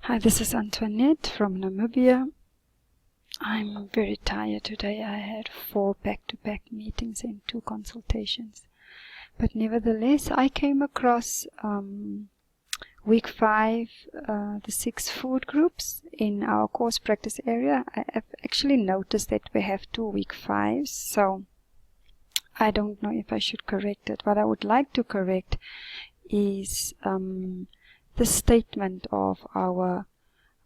Hi, this is Antoinette from Namibia. I'm very tired today. I had 4 back-to-back meetings and 2 consultations. But nevertheless, I came across week 5, the 6 food groups in our course practice area. I have actually noticed that we have 2 week 5s, so I don't know if I should correct it. What I would like to correct is the statement of our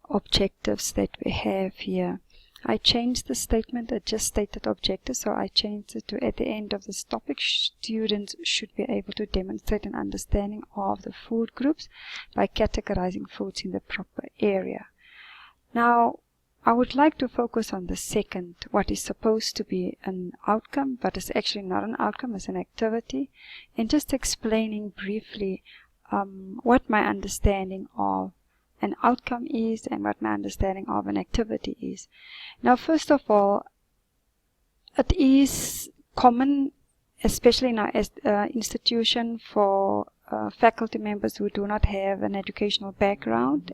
objectives that we have here. I changed the statement. It just stated objectives, so I changed it to, at the end of this topic, students should be able to demonstrate an understanding of the food groups by categorizing foods in the proper area. Now, I would like to focus on the second, what is supposed to be an outcome, but is actually not an outcome, it's an activity, and just explaining briefly what my understanding of an outcome is and what my understanding of an activity is. Now, first of all, it is common, especially in our institution, for faculty members who do not have an education background.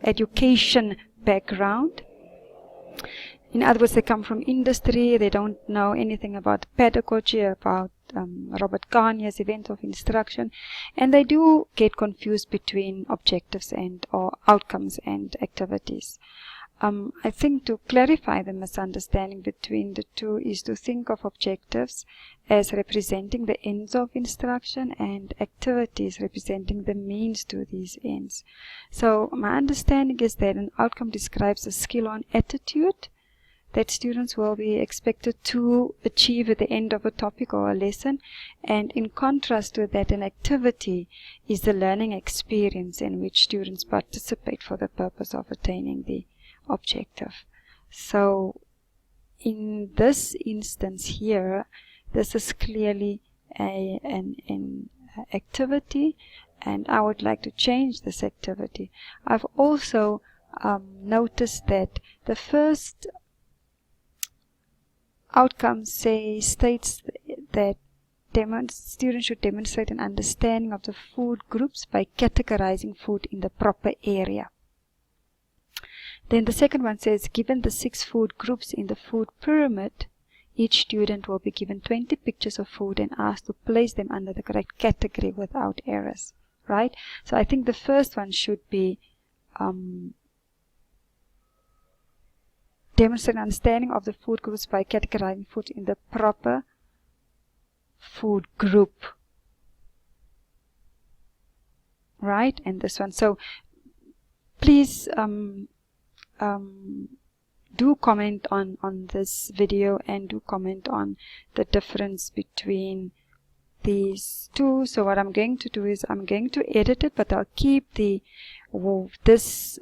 In other words, they come from industry, they don't know anything about pedagogy, about Robert Garnier's event of instruction, and they do get confused between objectives and or outcomes and activities. I think to clarify the misunderstanding between the two is to think of objectives as representing the ends of instruction and activities representing the means to these ends. So my understanding is that an outcome describes a skill or an attitude that students will be expected to achieve at the end of a topic or a lesson, and in contrast to that, an activity is the learning experience in which students participate for the purpose of attaining the objective. So in this instance here, this is clearly an activity, and I would like to change this activity. I've also noticed that the first outcome states that students should demonstrate an understanding of the food groups by categorizing food in the proper area. Then the second one says, given the 6 food groups in the food pyramid, each student will be given 20 pictures of food and asked to place them under the correct category without errors. Right? So I think the first one should be demonstrate an understanding of the food groups by categorizing food in the proper food group. Right? And this one. So please do comment on this video and do comment on the difference between these two. So what I'm going to do is I'm going to edit it, but I'll keep this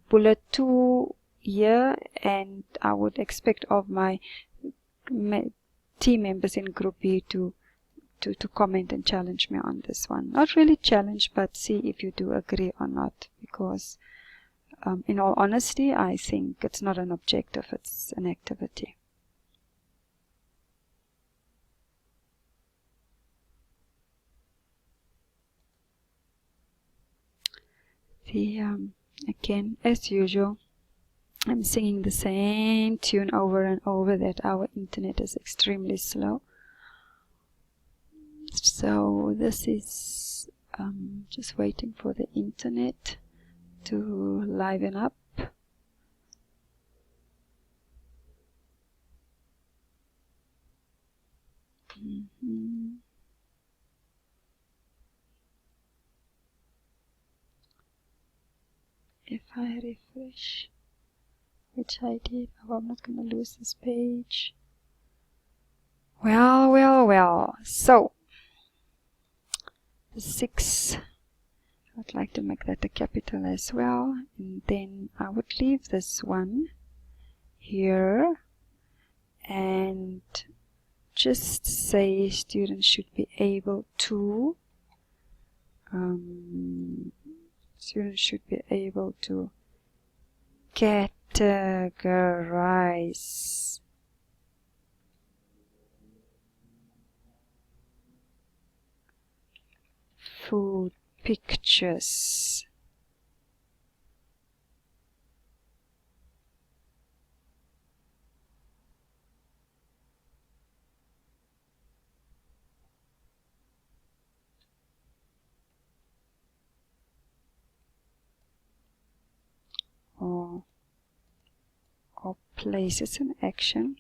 bullet 2 here, and I would expect of my team members in group B to comment and challenge me on this one. Not really challenge, but see if you do agree or not, because in all honesty, I think it's not an objective, it's an activity. Again, as usual, I'm singing the same tune over and over, that our internet is extremely slow. So this is just waiting for the internet to liven up. If I refresh, which I did, oh, I'm not going to lose this page. Well. So, the 6, I'd like to make that a capital as well. And then I would leave this one here and just say students should be able to categorize food pictures or places in action,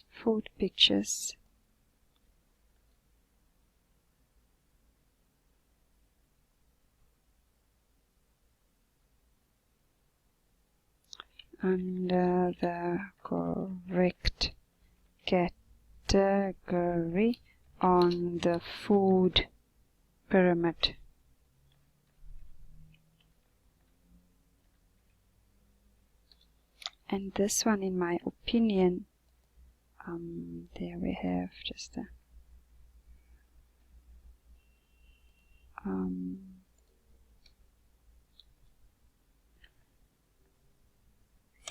food pictures, under the correct category on the food pyramid. And this one, in my opinion, there we have just a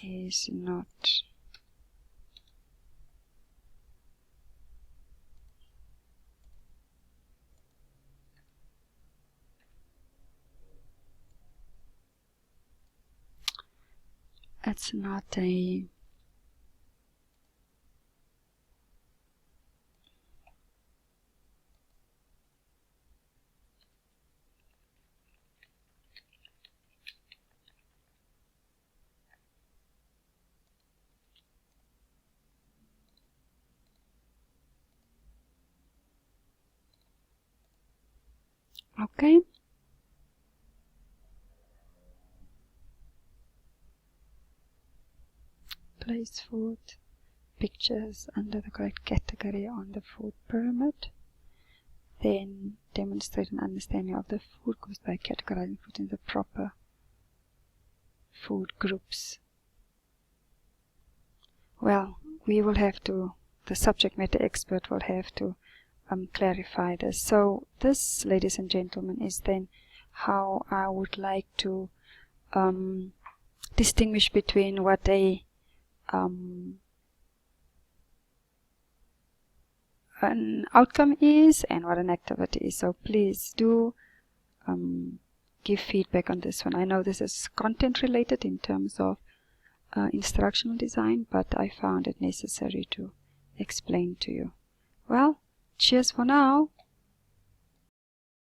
is not it's not a okay. Place food pictures under the correct category on the food pyramid. Then demonstrate an understanding of the food groups by categorizing food in the proper food groups. Well, we will have to, the subject matter expert will have to clarify this. So this, ladies and gentlemen, is then how I would like to distinguish between what an outcome is and what an activity is. So please do give feedback on this one. I know this is content related in terms of instructional design, but I found it necessary to explain to you. Well, cheers for now.